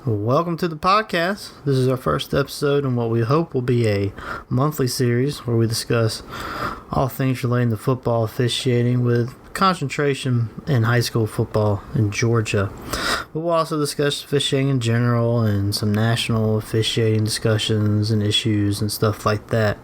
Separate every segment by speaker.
Speaker 1: Welcome to the podcast. This is our first episode in what we hope will be a monthly series where we discuss all things relating to football officiating with concentration in high school football in Georgia. We'll also discuss officiating in general and some national officiating discussions and issues and stuff like that.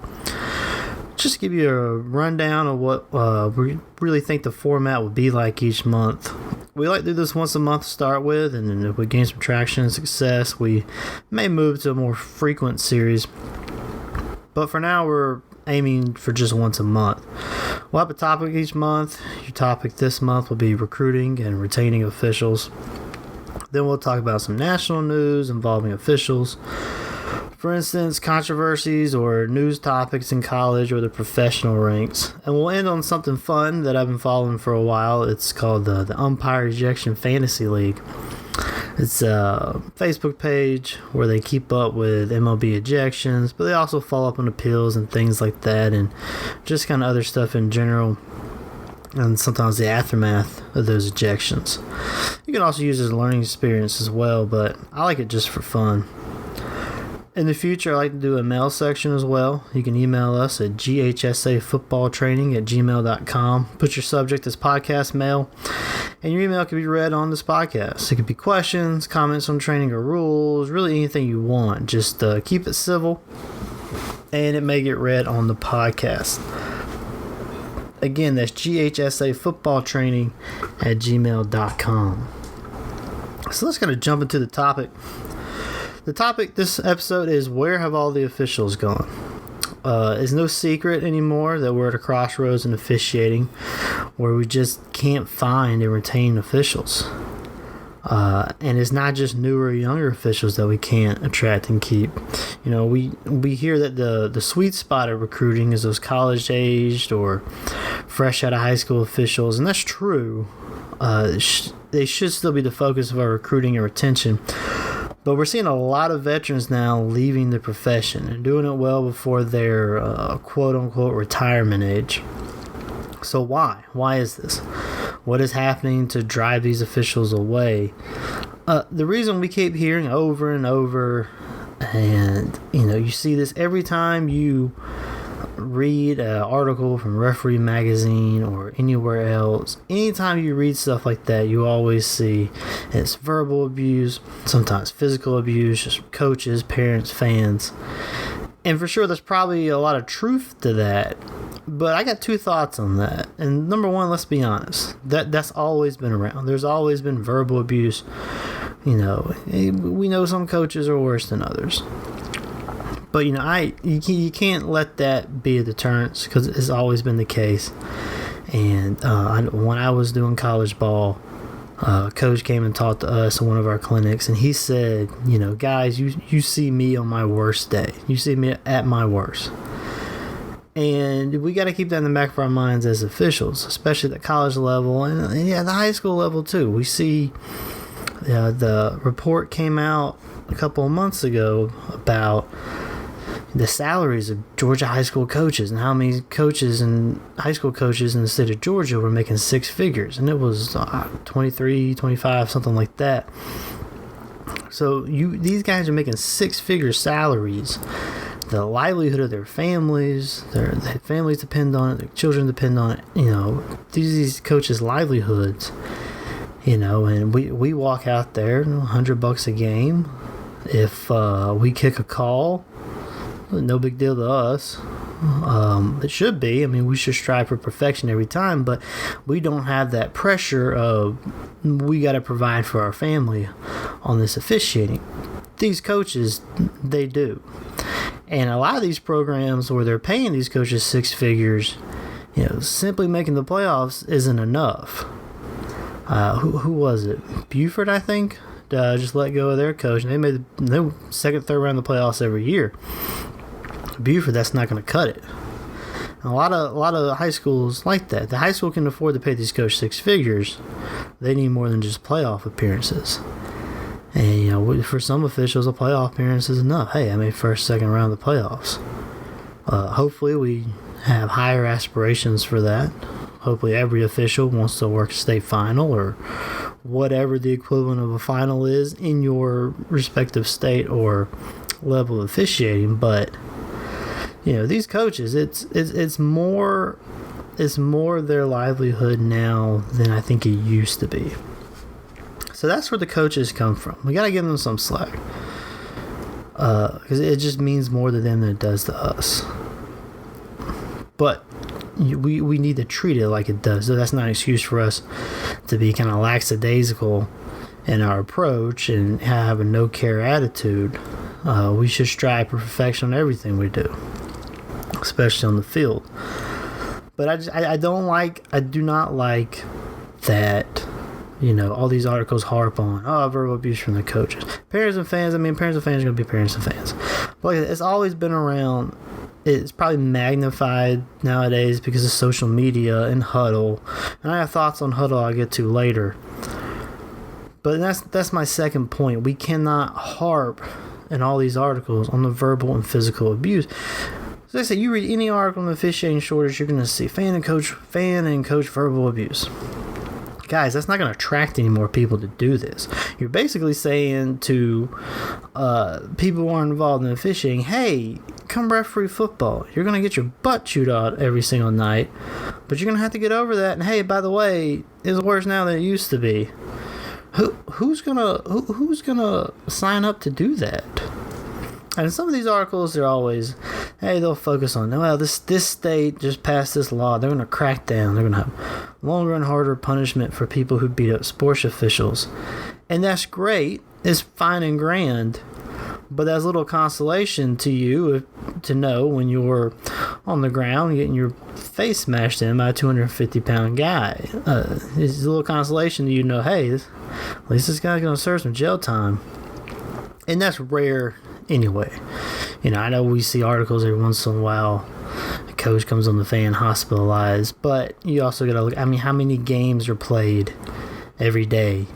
Speaker 1: Just to give you a rundown of what we really think the format will be like each month. We like to do this once a month to start with, and then if we gain some traction and success, we may move to a more frequent series. But for now, we're aiming for just once a month. We'll have a topic each month. Your topic this month will be recruiting and retaining officials. Then we'll talk about some national news involving officials. For instance, controversies or news topics in college or the professional ranks. And we'll end on something fun that I've been following for a while. It's called the Umpire Ejection Fantasy League. It's a Facebook page where they keep up with MLB ejections, but they also follow up on appeals and things like that, and just kind of other stuff in general, and sometimes the aftermath of those ejections. You can also use it as a learning experience as well, but I like it just for fun. In the future, I like to do a mail section as well. You can email us at ghsafootballtraining@gmail.com. Put your subject as podcast mail, and your email can be read on this podcast. It could be questions, comments on training or rules, really anything you want. Just keep it civil, and it may get read on the podcast. Again, that's ghsafootballtraining@gmail.com. So let's kind of jump into the topic. The topic this episode is, where have all the officials gone? It's no secret anymore that we're at a crossroads in officiating where we just can't find and retain officials. And it's not just newer, younger officials that we can't attract and keep. You know, we hear that the sweet spot of recruiting is those college-aged or fresh out of high school officials, and that's true. They should still be the focus of our recruiting and retention. But we're seeing a lot of veterans now leaving the profession and doing it well before their quote-unquote retirement age. So why? Why is this? What is happening to drive these officials away? The reason we keep hearing over and over, and you see this every time you read an article from Referee Magazine or anywhere else. Anytime you read stuff like that, you always see it's verbal abuse, sometimes physical abuse, just coaches, parents, fans. And for sure, there's probably a lot of truth to that. But I got two thoughts on that. And number one, let's be honest. That's always been around. There's always been verbal abuse. We know some coaches are worse than others. But you can't let that be a deterrent, because it's always been the case. And when I was doing college ball, a coach came and talked to us at one of our clinics, and he said, guys, you see me on my worst day. You see me at my worst. And we got to keep that in the back of our minds as officials, especially at the college level and the high school level too. We see the report came out a couple of months ago about the salaries of Georgia high school coaches and how many coaches and high school coaches in the state of Georgia were making six figures, and it was 23, 25, something like that. So these guys are making six-figure salaries. The livelihood of their families, their families depend on it, their children depend on it. These coaches' livelihoods. And we walk out there, $100 a game. If we kick a call, no big deal to us. It should be. We should strive for perfection every time, but we don't have that pressure of we got to provide for our family on this officiating. These coaches, they do. And a lot of these programs where they're paying these coaches six figures, simply making the playoffs isn't enough. Who was it? Buford, I think, just let go of their coach, and they made the second, third round of the playoffs every year. Buford, that's not going to cut it. And a lot of high schools like that. The high school can afford to pay these coaches six figures. They need more than just playoff appearances. And for some officials, a playoff appearance is enough. Hey, first, second round of the playoffs. Hopefully, we have higher aspirations for that. Hopefully, every official wants to work a state final or whatever the equivalent of a final is in your respective state or level of officiating. But these coaches, it's more their livelihood now than I think it used to be. So that's where the coaches come from. We got to give them some slack, because it just means more to them than it does to us. But we need to treat it like it does. So that's not an excuse for us to be kind of lackadaisical in our approach and have a no-care attitude. We should strive for perfection on everything we do, especially on the field. But I do not like that, all these articles harp on, verbal abuse from the coaches. Parents and fans are going to be parents and fans. But it's always been around. It's probably magnified nowadays because of social media and Huddle. And I have thoughts on Huddle I'll get to later. But that's my second point. We cannot harp in all these articles on the verbal and physical abuse. So they say you read any article on the officiating shortage, you're going to see fan and coach verbal abuse. Guys, that's not going to attract any more people to do this. You're basically saying to people who aren't involved in officiating, hey, come referee football. You're going to get your butt chewed out every single night, but you're going to have to get over that. And hey, by the way, it's worse now than it used to be. Who's gonna sign up to do that? And in some of these articles, they're always, they'll focus on, this state just passed this law. They're going to crack down. They're going to have longer and harder punishment for people who beat up sports officials. And that's great. It's fine and grand. But that's little consolation to you to know when you're on the ground getting your face smashed in by a 250-pound guy. It's a little consolation to you to know, hey, at least this guy's going to serve some jail time. And that's rare anyway. I know we see articles every once in a while. A coach comes on the fan hospitalized, but you also got to look. How many games are played every day,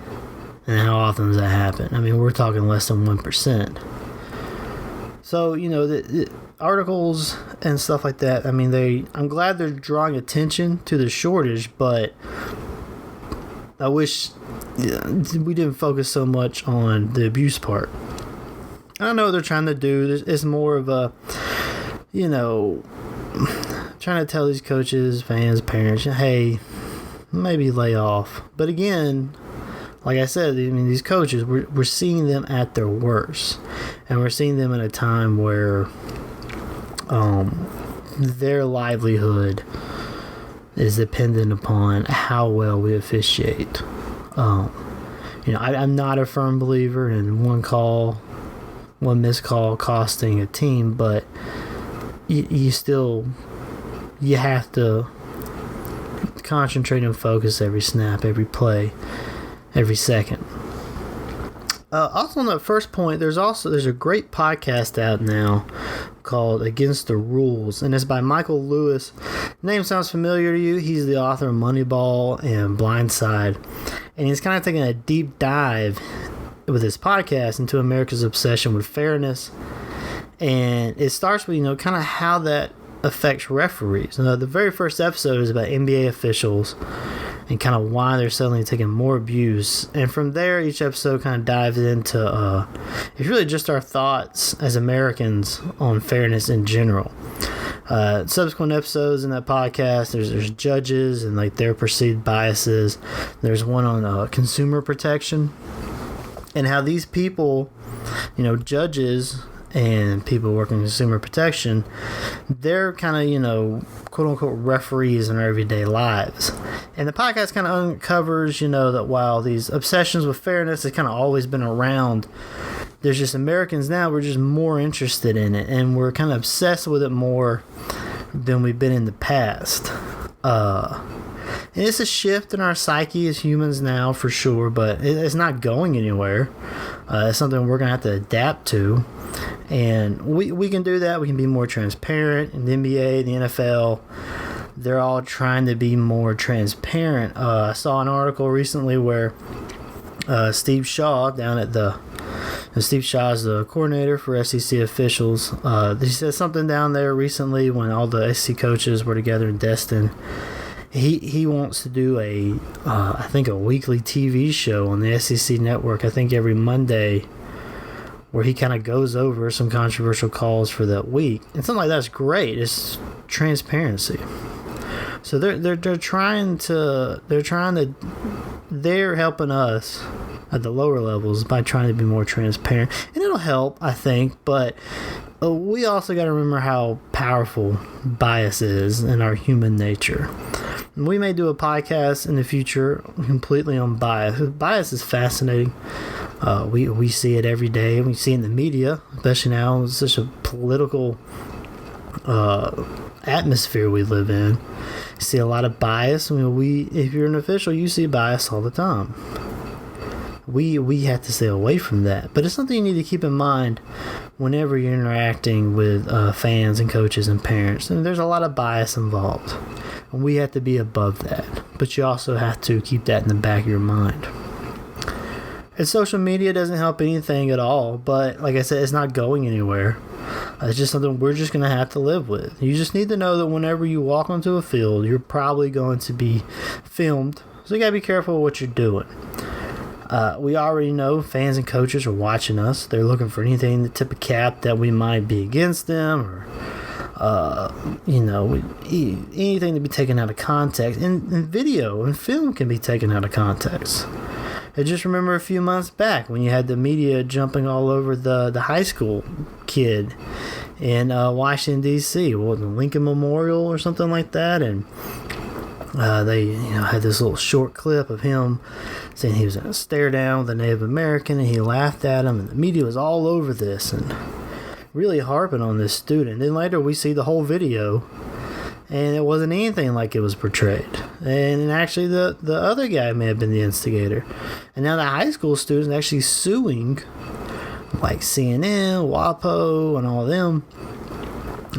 Speaker 1: and how often does that happen? We're talking less than 1%. So the articles and stuff like that. I'm glad they're drawing attention to the shortage, but I wish we didn't focus so much on the abuse part. I don't know what they're trying to do. It's more of a, trying to tell these coaches, fans, parents, hey, maybe lay off. But again, like I said, these coaches, we're seeing them at their worst. And we're seeing them at a time where their livelihood is dependent upon how well we officiate. I'm not a firm believer in one missed call costing a team, but you have to concentrate and focus every snap, every play, every second. Also on that first point, there's a great podcast out now called Against the Rules, and it's by Michael Lewis. Name sounds familiar to you. He's the author of Moneyball and Blindside, and he's kind of taking a deep dive with his podcast into America's obsession with fairness, and it starts with kind of how that affects referees. The very first episode is about NBA officials and kind of why they're suddenly taking more abuse, and from there each episode kind of dives into it's really just our thoughts as Americans on fairness in general. Subsequent episodes in that podcast, there's judges and their perceived biases. There's one on consumer protection and how these people, judges and people working in consumer protection, they're kind of, quote-unquote referees in our everyday lives. And the podcast kind of uncovers, that while these obsessions with fairness have kind of always been around, there's just Americans now, we're just more interested in it, and we're kind of obsessed with it more than we've been in the past. And it's a shift in our psyche as humans now, for sure, but it's not going anywhere. It's something we're going to have to adapt to. And we can do that. We can be more transparent. In the NBA, the NFL, they're all trying to be more transparent. I saw an article recently where Steve Shaw Steve Shaw is the coordinator for SEC officials. He said something down there recently when all the SEC coaches were together in Destin. he wants to do I think a weekly TV show on the SEC network, I think every Monday, where he kind of goes over some controversial calls for that week. And something like that's great. It's transparency. So they're helping us at the lower levels by trying to be more transparent, and it'll help, I think. But we also got to remember how powerful bias is in our human nature. And we may do a podcast in the future completely on bias. Bias is fascinating. We see it every day. We see it in the media, especially now. It's such a political atmosphere we live in. You see a lot of bias. I mean, if you're an official, you see bias all the time. We have to stay away from that. But it's something you need to keep in mind whenever you're interacting with fans and coaches and parents. And there's a lot of bias involved. And we have to be above that. But you also have to keep that in the back of your mind. And social media doesn't help anything at all. But like I said, it's not going anywhere. It's just something we're just going to have to live with. You just need to know that whenever you walk onto a field, you're probably going to be filmed. So you got to be careful with what you're doing. We already know fans and coaches are watching us. They're looking for anything to tip a cap that we might be against them, or anything to be taken out of context. And video and film can be taken out of context. I just remember a few months back when you had the media jumping all over the high school kid in Washington, D.C. Well, the Lincoln Memorial or something like that, and they had this little short clip of him saying he was going to stare down with a Native American, and he laughed at him, and the media was all over this and really harping on this student. Then later we see the whole video, and it wasn't anything like it was portrayed. And actually the other guy may have been the instigator. And now the high school students actually suing like CNN, WAPO, and all of them,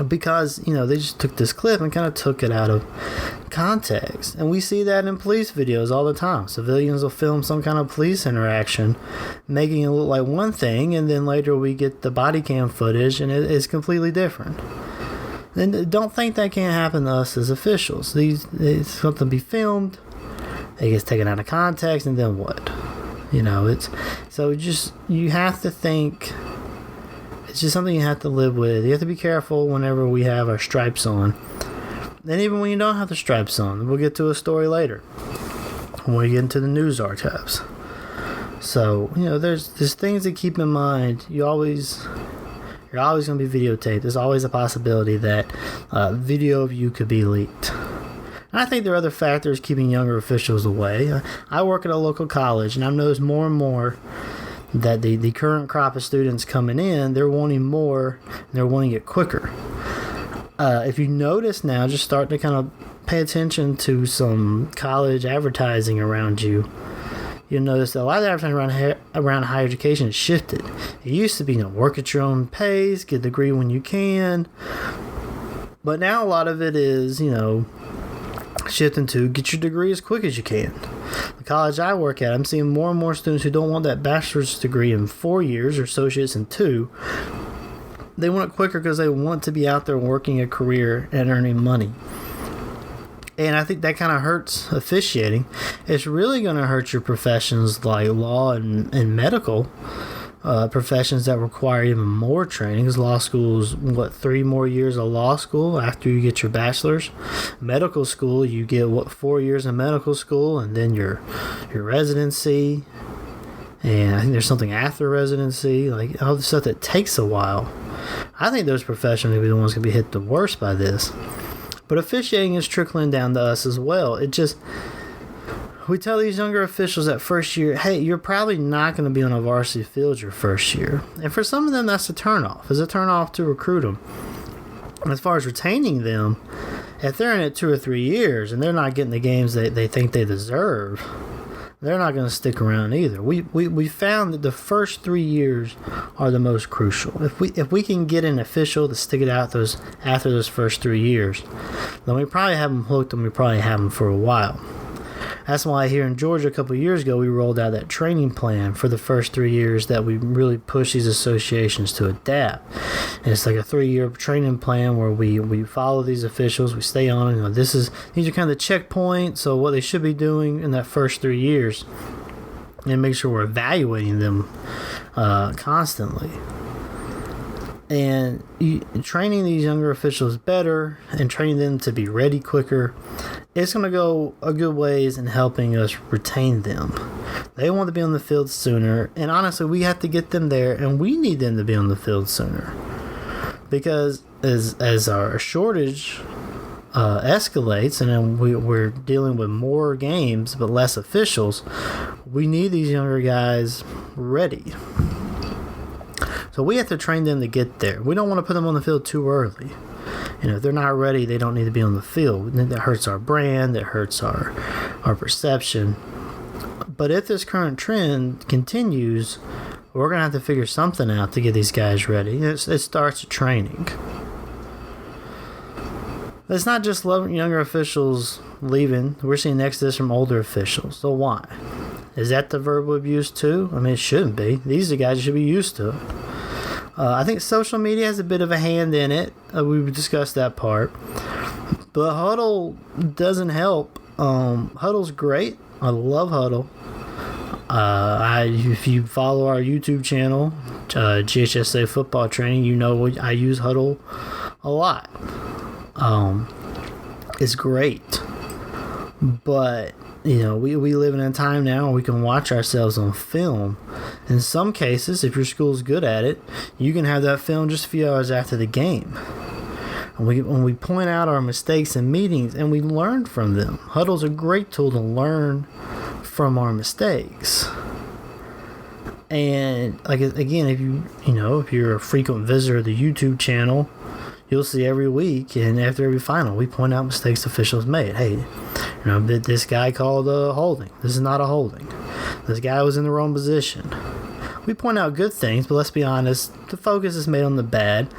Speaker 1: because they just took this clip and kind of took it out of context. And we see that in police videos all the time. Civilians will film some kind of police interaction, making it look like one thing, and then later we get the body cam footage and it's completely different. And don't think that can't happen to us as officials. It's something to be filmed, it gets taken out of context, and then what? You have to think. It's just something you have to live with. You have to be careful whenever we have our stripes on. And even when you don't have the stripes on. We'll get to a story later when we get into the news archives. So, there's things to keep in mind. You're always going to be videotaped. There's always a possibility that video of you could be leaked. And I think there are other factors keeping younger officials away. I work at a local college, and I've noticed more and more that the current crop of students coming in, they're wanting more, and they're wanting it quicker. If you notice now, just start to kind of pay attention to some college advertising around you. You'll notice that a lot of the advertising around higher education has shifted. It used to be, work at your own pace, get a degree when you can. But now a lot of it is, shifting to get your degree as quick as you can. The college I work at, I'm seeing more and more students who don't want that bachelor's degree in 4 years or associates in 2. They want it quicker because they want to be out there working a career and earning money. And I think that kind of hurts officiating. It's really going to hurt your professions like law and medical professions that require even more training. Because law school is, 3 more years of law school after you get your bachelor's. Medical school, you get 4 years of medical school, and then your residency. And I think there's something after residency, like all the stuff that takes a while. I think those professions will be the ones going to be hit the worst by this. But officiating is trickling down to us as well. We tell these younger officials that first year, hey, you're probably not going to be on a varsity field your first year. And for some of them, that's a turnoff. It's a turnoff to recruit them. And as far as retaining them, if they're in it 2 or 3 years and they're not getting the games they think they deserve, they're not going to stick around either. We found that the first 3 years are the most crucial. If we can get an official to stick it out after those first 3 years, then we probably have them hooked, and we probably have them for a while. That's why here in Georgia a couple of years ago we rolled out that training plan for the first 3 years that we really push these associations to adapt. And it's like a 3-year training plan where we follow these officials, we stay on. You know, these are kind of the checkpoints, so what they should be doing in that first 3 years, and make sure we're evaluating them constantly. And training these younger officials better and training them to be ready quicker, it's going to go a good ways in helping us retain them. They want to be on the field sooner, and honestly, we have to get them there, and we need them to be on the field sooner. Because as our shortage escalates, and then we're dealing with more games but less officials, we need these younger guys ready. So we have to train them to get there. We don't want to put them on the field too early. You know, if they're not ready, they don't need to be on the field. That hurts our brand. That hurts our perception. But if this current trend continues, we're going to have to figure something out to get these guys ready. It starts at training. It's not just younger officials leaving. We're seeing exodus from older officials. So why? Is that the verbal abuse too? I mean, it shouldn't be. These are guys who should be used to it. I think social media has a bit of a hand in it. We've discussed that part. But Huddle doesn't help. Huddle's great. I love Huddle. If you follow our YouTube channel, GHSA Football Training, you know I use Huddle a lot. It's great. But you know, we live in a time now where we can watch ourselves on film. In some cases, if your school's good at it, you can have that film just a few hours after the game. And when we point out our mistakes in meetings and we learn from them. Huddle's a great tool to learn from our mistakes. And like again, if you're a frequent visitor of the YouTube channel, you'll see every week and after every final, we point out mistakes officials made. Hey, this guy called a holding. This is not a holding. This guy was in the wrong position. We point out good things, but let's be honest, the focus is made on the bad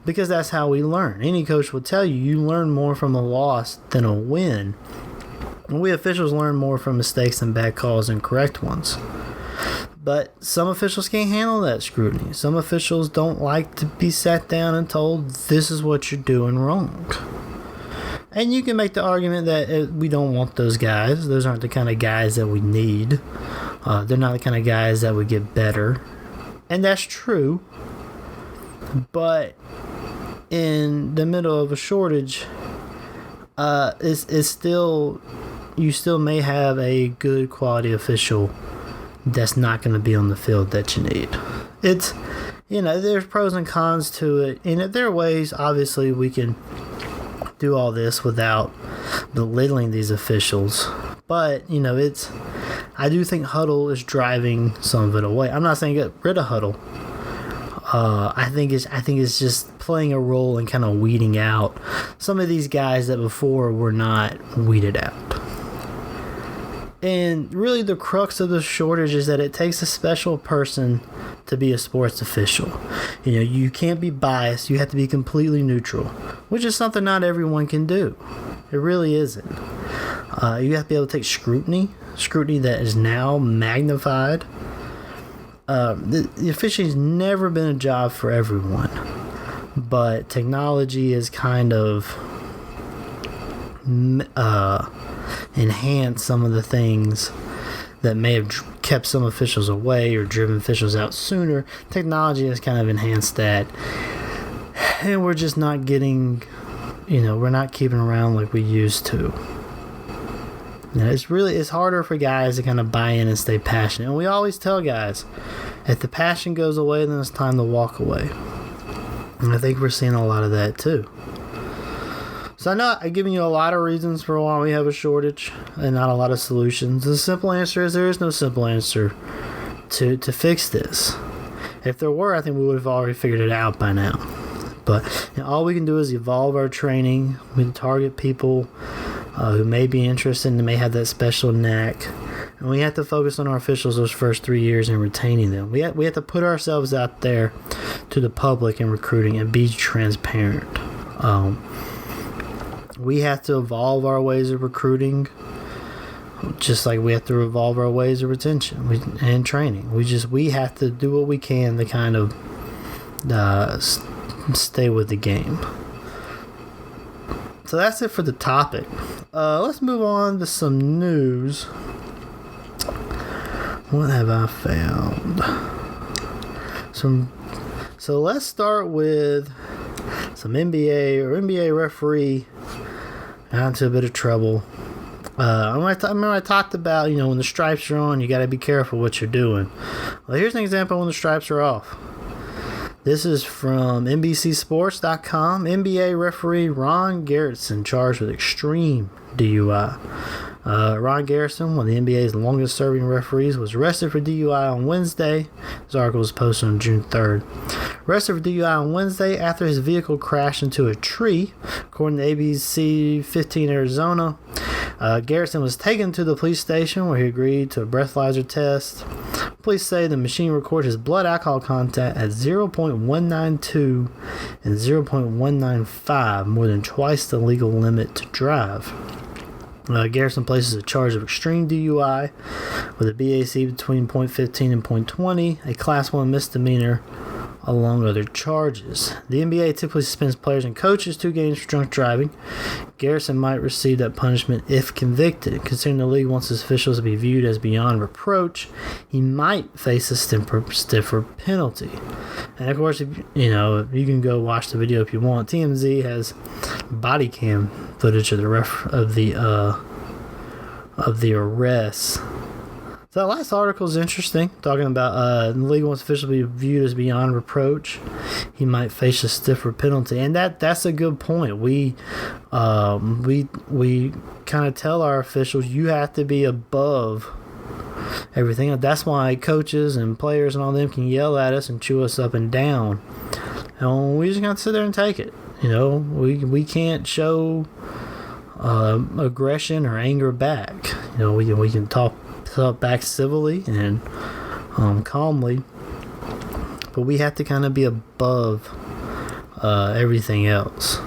Speaker 1: because that's how we learn. Any coach will tell you learn more from a loss than a win. And we officials learn more from mistakes and bad calls than correct ones. But some officials can't handle that scrutiny. Some officials don't like to be sat down and told, this is what you're doing wrong. And you can make the argument that we don't want those guys. Those aren't the kind of guys that we need. They're not the kind of guys that would get better. And that's true. But in the middle of a shortage, it's still, you still may have a good quality official that's not going to be on the field that you need. It's, there's pros and cons to it. And if there are ways, obviously, we can do all this without belittling these officials. But, I do think Huddle is driving some of it away. I'm not saying get rid of Huddle. I think it's just playing a role in kind of weeding out some of these guys that before were not weeded out. And really the crux of the shortage is that it takes a special person to be a sports official. You can't be biased. You have to be completely neutral, which is something not everyone can do. It really isn't. You have to be able to take scrutiny that is now magnified. The officiating's never been a job for everyone, but technology has kind of enhance some of the things that may have kept some officials away or driven officials out sooner. Technology has kind of enhanced that, and we're just not getting, we're not keeping around like we used to. It's harder for guys to kind of buy in and stay passionate. And we always tell guys, if the passion goes away, then it's time to walk away. And I think we're seeing a lot of that too. So I know I've given you a lot of reasons for why we have a shortage and not a lot of solutions. The simple answer is there is no simple answer to fix this. If there were, I think we would have already figured it out by now. But all we can do is evolve our training. We can target people who may be interested and may have that special knack. And we have to focus on our officials those first 3 years and retaining them. We have to put ourselves out there to the public in recruiting and be transparent. We have to evolve our ways of recruiting. just like we have to revolve our ways of retention and training. We have to do what we can to kind of stay with the game. So that's it for the topic. Let's move on to some news. What have I found? So let's start with some NBA referee got into a bit of trouble. Remember I talked about, when the stripes are on, you got to be careful what you're doing. Well, here's an example when the stripes are off. This is from NBCSports.com. NBA referee Ron Garrison charged with extreme DUI. Ron Garrison, one of the NBA's longest-serving referees, was arrested for DUI on Wednesday. This article was posted on June 3rd. Arrested for DUI on Wednesday after his vehicle crashed into a tree, according to ABC 15 Arizona. Garrison was taken to the police station where he agreed to a breathalyzer test. Police say the machine recorded his blood alcohol content at 0.192 and 0.195, more than twice the legal limit to drive. Garrison places a charge of extreme DUI with a BAC between .15 and .20, a Class 1 misdemeanor, along other charges. The NBA typically suspends players and coaches 2 games for drunk driving. Garrison might receive that punishment if convicted. Considering the league wants his officials to be viewed as beyond reproach, he might face a stiffer penalty. And of course, you can go watch the video if you want. TMZ has body cam footage of the arrest. So that last article is interesting, talking about the league wants officials to be viewed as beyond reproach. He might face a stiffer penalty, and that's a good point. We kind of tell our officials you have to be above everything. That's why coaches and players and all them can yell at us and chew us up and down, and we just got to sit there and take it. We can't show aggression or anger back. We can talk back civilly and calmly, but we have to kind of be above everything else.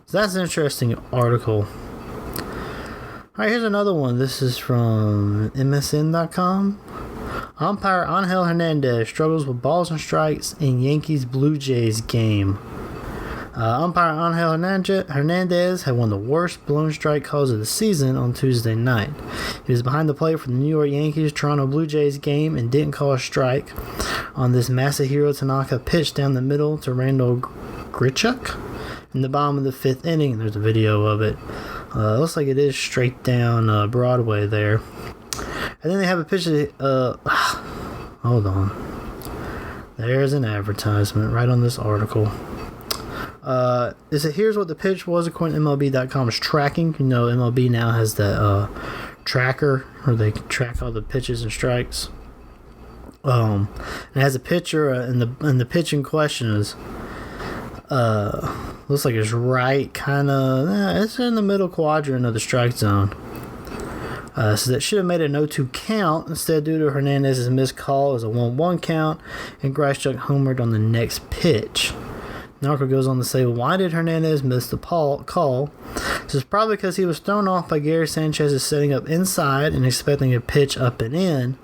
Speaker 1: So that's an interesting article. Alright, here's another one. This is from MSN.com. Umpire Angel Hernandez struggles with balls and strikes in Yankees Blue Jays game. Umpire Angel Hernandez had one of the worst blown strike calls of the season on Tuesday night. He was behind the plate for the New York Yankees Toronto Blue Jays game and didn't call a strike on this Masahiro Tanaka pitch down the middle to Randall Grichuk in the bottom of the 5th inning. There's a video of it. Looks like it is straight down Broadway there. And then they have a pitch hold on. There's an advertisement right on this article. Here's what the pitch was according to MLB.com's tracking. MLB now has the tracker where they track all the pitches and strikes. It has a picture, and the pitch in question is looks like it's right it's in the middle quadrant of the strike zone. So that should have made a 0-2 count. Instead, due to Hernandez's missed call, it was a 1-1 count, and Grichuk homered on the next pitch. Narco goes on to say, why did Hernandez miss the call? This is probably because he was thrown off by Gary Sanchez's setting up inside and expecting a pitch up and in.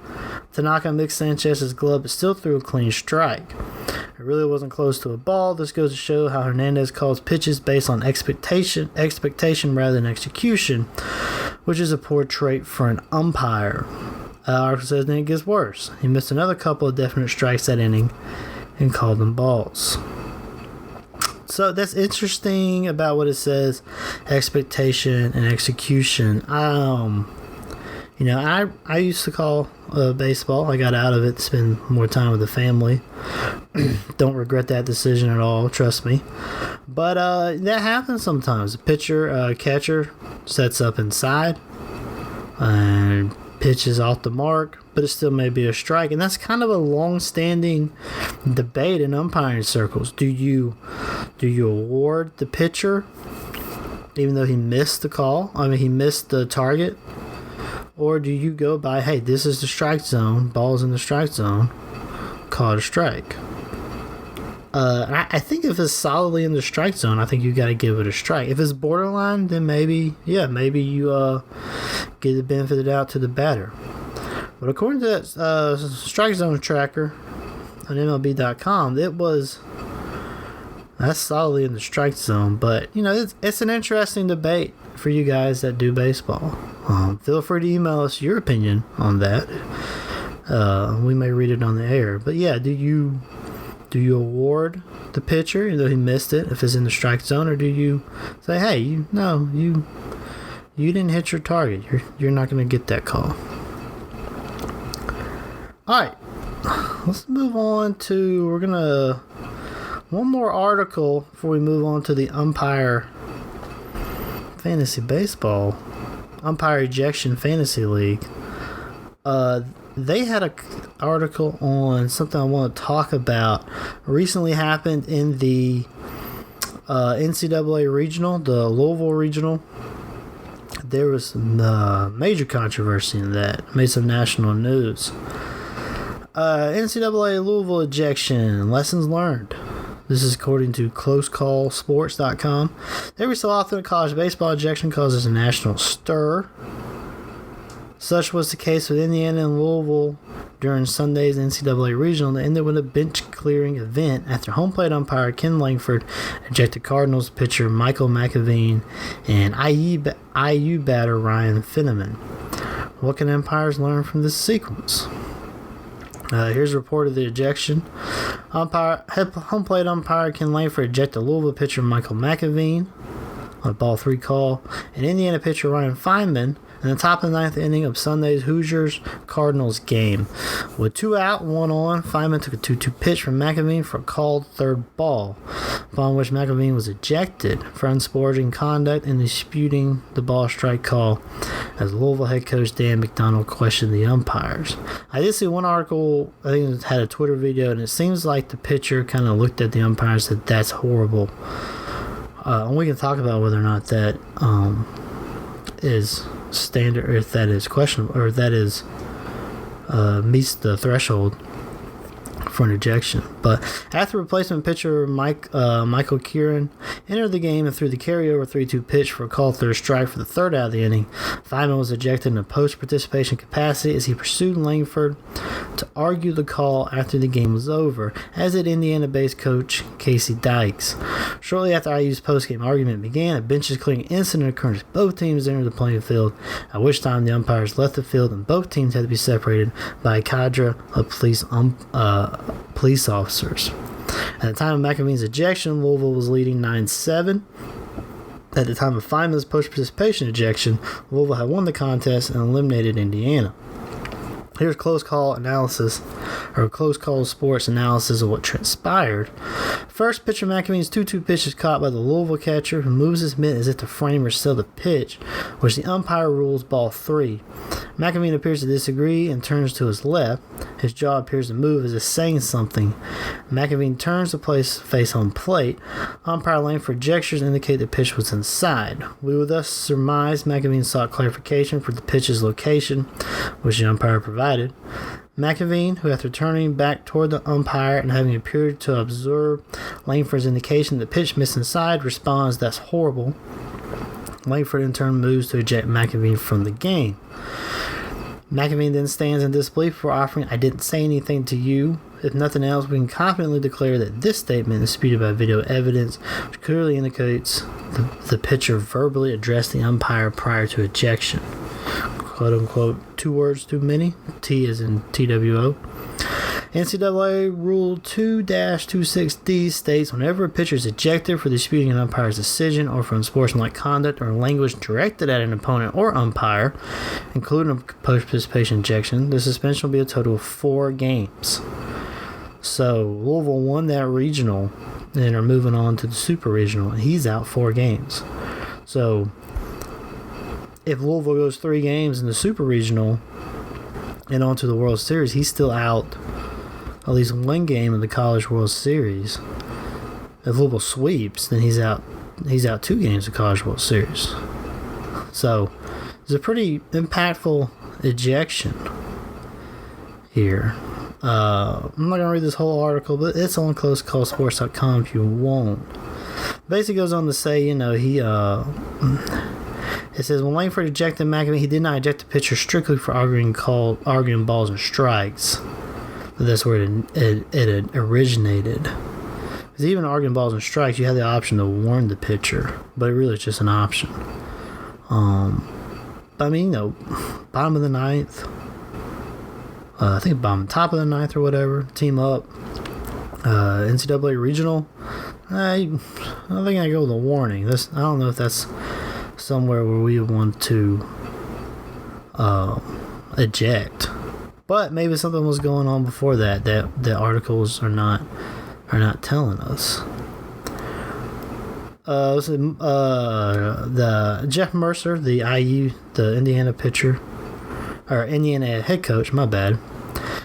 Speaker 1: Tanaka mixed Sanchez's glove but still threw a clean strike. It really wasn't close to a ball. This goes to show how Hernandez calls pitches based on expectation rather than execution, which is a poor trait for an umpire. Article says then it gets worse. He missed another couple of definite strikes that inning and called them balls. So that's interesting about what it says, expectation and execution. I used to call baseball. I got out of it to spend more time with the family. Don't regret that decision at all, trust me. But that happens sometimes. A catcher sets up inside and pitches off the mark, but it still may be a strike. And that's kind of a long-standing debate in umpiring circles. Do you award the pitcher even though he missed the call? He missed the target. Or do you go by, hey, this is the strike zone, ball's in the strike zone, call it a strike? I think if it's solidly in the strike zone, I think you got to give it a strike. If it's borderline, then maybe you give the benefit of the doubt to the batter. But according to that strike zone tracker on MLB.com, that's solidly in the strike zone. But, it's an interesting debate for you guys that do baseball. Feel free to email us your opinion on that. We may read it on the air. But yeah, do you award the pitcher, even though he missed it, if it's in the strike zone, or do you say, hey, you didn't hit your target, you're not going to get that call? Alright, let's move on to, one more article before we move on to the umpire fantasy baseball, umpire ejection fantasy league. They had an article on something I want to talk about. Recently happened in the NCAA regional, the Louisville regional. There was some major controversy in that. Made some national news. NCAA Louisville ejection, lessons learned. This is according to CloseCallSports.com. Every so often, a college baseball ejection causes a national stir. Such was the case with Indiana and Louisville during Sunday's NCAA regional that ended with a bench-clearing event after home plate umpire Ken Langford ejected Cardinals pitcher Michael McAveen and IU batter Ryan Finneman. What can umpires learn from this sequence? Here's a report of the ejection. Home plate umpire Ken Langford ejected Louisville pitcher Michael McAveen on a ball 3 call, and Indiana pitcher Ryan Feynman in the top of the 9th inning of Sunday's Hoosiers-Cardinals game. With 2 out and 1 on, Feynman took a 2-2 pitch from McAveen for a called third ball, upon which McAveen was ejected for unsporting conduct and disputing the ball strike call, as Louisville head coach Dan McDonald questioned the umpires. I did see one article, I think it had a Twitter video, and it seems like the pitcher kind of looked at the umpires and said, that's horrible. And we can talk about whether or not that is standard, or if that is questionable, or if that is meets the threshold for an ejection. But after replacement pitcher Michael Kieran entered the game and threw the carryover 3-2 pitch for a called third strike for the third out of the inning, Feynman was ejected in a post-participation capacity as he pursued Langford to argue the call after the game was over, as did Indiana-based coach Casey Dykes. Shortly after IU's post-game argument began, a benches clearing incident occurred as both teams entered the playing field, at which time the umpires left the field and both teams had to be separated by a cadre of police officers. At the time of McAveen's ejection, Louisville was leading 9-7. At the time of Feynman's post-participation ejection, Louisville had won the contest and eliminated Indiana. Here's close call sports analysis of what transpired. First, pitcher McAveen's 2-2 pitch is caught by the Louisville catcher, who moves his mitt as if to frame or sell the pitch, which the umpire rules ball 3. McAveen appears to disagree and turns to his left. His jaw appears to move as if saying something. McAveen turns to face home plate. Umpire Langford gestures indicate the pitch was inside. We would thus surmise McAveen sought clarification for the pitch's location, which the umpire provided. McAveen, who after turning back toward the umpire and having appeared to observe Langford's indication that the pitch missed inside, responds, "That's horrible." Langford in turn moves to eject McAveen from the game. McAveen then stands in disbelief before offering, "I didn't say anything to you. If nothing else, we can confidently declare that this statement is disputed by video evidence, which clearly indicates the pitcher verbally addressed the umpire prior to ejection." Quote unquote, 2 words too many. T as in TWO. NCAA Rule 2-26D states whenever a pitcher is ejected for disputing an umpire's decision or for unsportsmanlike conduct or language directed at an opponent or umpire, including a post-participation ejection, the suspension will be a total of 4 games. So Louisville won that regional and are moving on to the super regional, and he's out 4 games. So if Louisville goes 3 games in the super regional and on to the World Series, he's still out at least 1 game in the College World Series. If Louisville sweeps, then he's out 2 games of College World Series. So it's a pretty impactful ejection here. I'm not going to read this whole article, but it's on closecallsports.com if you want. Basically goes on to say, It says when Langford ejected McAfee, he did not eject the pitcher strictly for arguing balls and strikes. But that's where it originated. Because even arguing balls and strikes, you had the option to warn the pitcher, but it really is just an option. But I mean, bottom of the ninth. I think top of the ninth or whatever. Team up. NCAA regional. I don't think I go with a warning. I don't know if that's somewhere where we want to eject. But maybe something was going on before that the articles are not telling us. The Jeff Mercer, the Indiana pitcher, or Indiana head coach, my bad.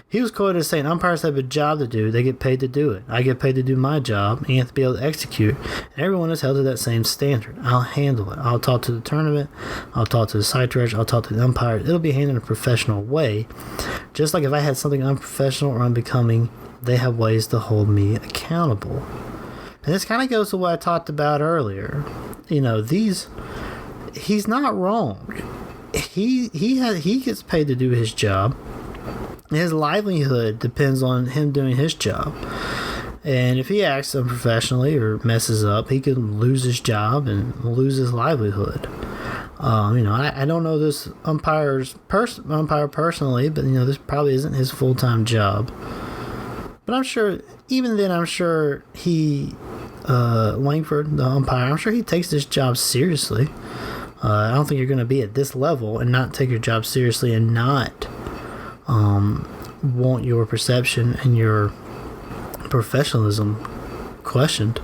Speaker 1: He was quoted as saying, umpires have a job to do. They get paid to do it. I get paid to do my job, and you have to be able to execute. And everyone is held to that same standard. I'll handle it. I'll talk to the tournament. I'll talk to the site director. I'll talk to the umpires. It'll be handled in a professional way. Just like if I had something unprofessional or unbecoming, they have ways to hold me accountable. And this kind of goes to what I talked about earlier. He's not wrong. He gets paid to do his job. His livelihood depends on him doing his job. And if he acts unprofessionally or messes up, he could lose his job and lose his livelihood. I don't know this umpire personally, but this probably isn't his full-time job. But I'm sure, even then, he, Langford, the umpire, I'm sure he takes this job seriously. I don't think you're going to be at this level and not take your job seriously and not want your perception and your professionalism questioned.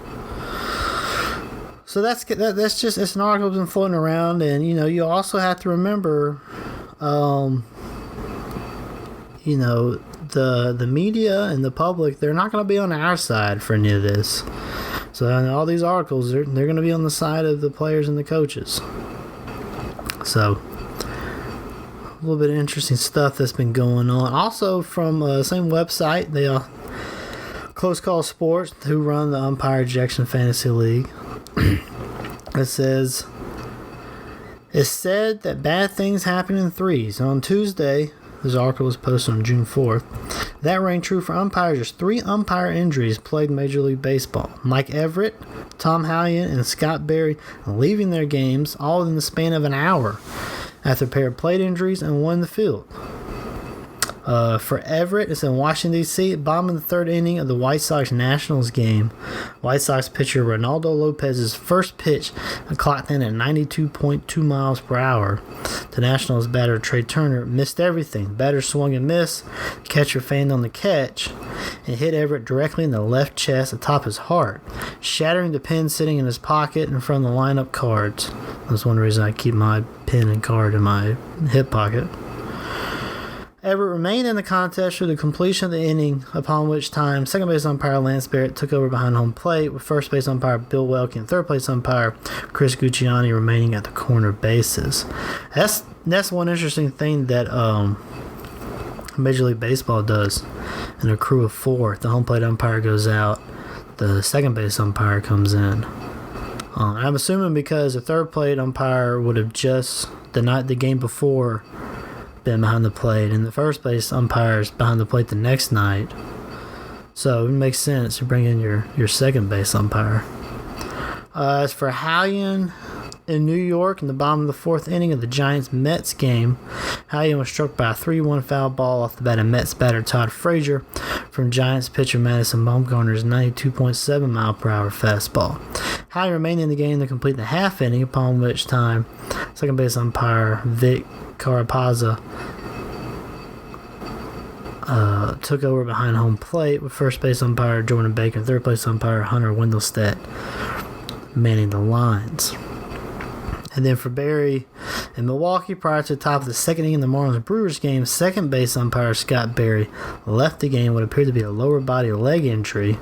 Speaker 1: So that's just, it's an article that's been floating around, and you also have to remember, the media and the public, they're not going to be on our side for any of this. So in all these articles, they're going to be on the side of the players and the coaches. So a little bit of interesting stuff that's been going on. Also from the same website, they Close Call Sports, who run the Umpire Ejection Fantasy League. It's said that bad things happen in threes. On Tuesday, this article was posted on June 4th. That rang true for umpires. There's 3 umpire injuries plagued Major League Baseball. Mike Everett, Tom Hallion, and Scott Berry leaving their games all within the span of an hour after a pair of plate injuries and one in the field. For Everett, it's in Washington, D.C., bottom of the 3rd inning of the White Sox-Nationals game. White Sox pitcher Ronaldo Lopez's first pitch clocked in at 92.2 miles per hour. The Nationals batter Trey Turner missed everything. Batter swung and missed. Catcher fanned on the catch and hit Everett directly in the left chest atop his heart, shattering the pen sitting in his pocket in front of the lineup cards. That's one reason I keep my pen and card in my hip pocket. Everett remained in the contest through the completion of the inning, upon which time second base umpire Lance Barrett took over behind home plate, with first base umpire Bill Welke and third base umpire Chris Guccione remaining at the corner bases. That's one interesting thing that Major League Baseball does. In a crew of 4, the home plate umpire goes out, the second base umpire comes in. I'm assuming because the third plate umpire would have just the game before been behind the plate, and the first base umpire's behind the plate the next night. So it makes sense to bring in your second base umpire. As for Hallion in New York, in the bottom of the 4th inning of the Giants-Mets game, Hallion was struck by a 3-1 foul ball off the bat of Mets batter Todd Frazier from Giants pitcher Madison Bumgarner's 92.7 mile per hour fastball. Hallion remained in the game to complete the half inning, upon which time second base umpire Vic Carapazza took over behind home plate, with first base umpire Jordan Baker and third base umpire Hunter Wendelstedt manning the lines. And then for Barry in Milwaukee, prior to the top of the 2nd inning in the Marlins-Brewers game, second base umpire Scott Berry left the game with what appeared to be a lower body leg injury,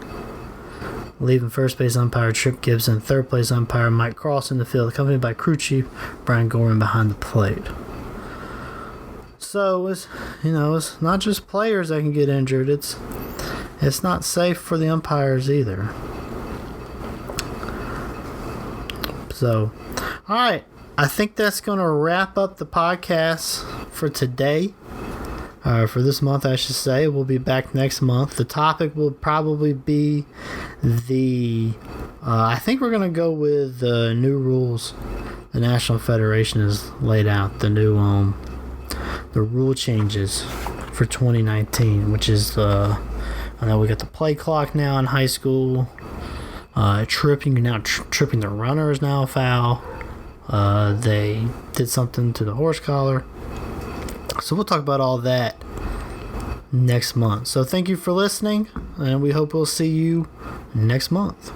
Speaker 1: leaving first base umpire Tripp Gibson and third base umpire Mike Cross in the field, accompanied by crew chief Brian Gorin behind the plate. So it's not just players that can get injured. It's not safe for the umpires either. So, all right, I think that's going to wrap up the podcast for today. For this month, I should say. We'll be back next month. The topic will probably be I think we're going to go with the new rules the National Federation has laid out. The new, the rule changes for 2019, which is I know we got the play clock now in high school. Tripping the runner is now a foul. They did something to the horse collar. So we'll talk about all that next month. So thank you for listening, and we hope we'll see you next month.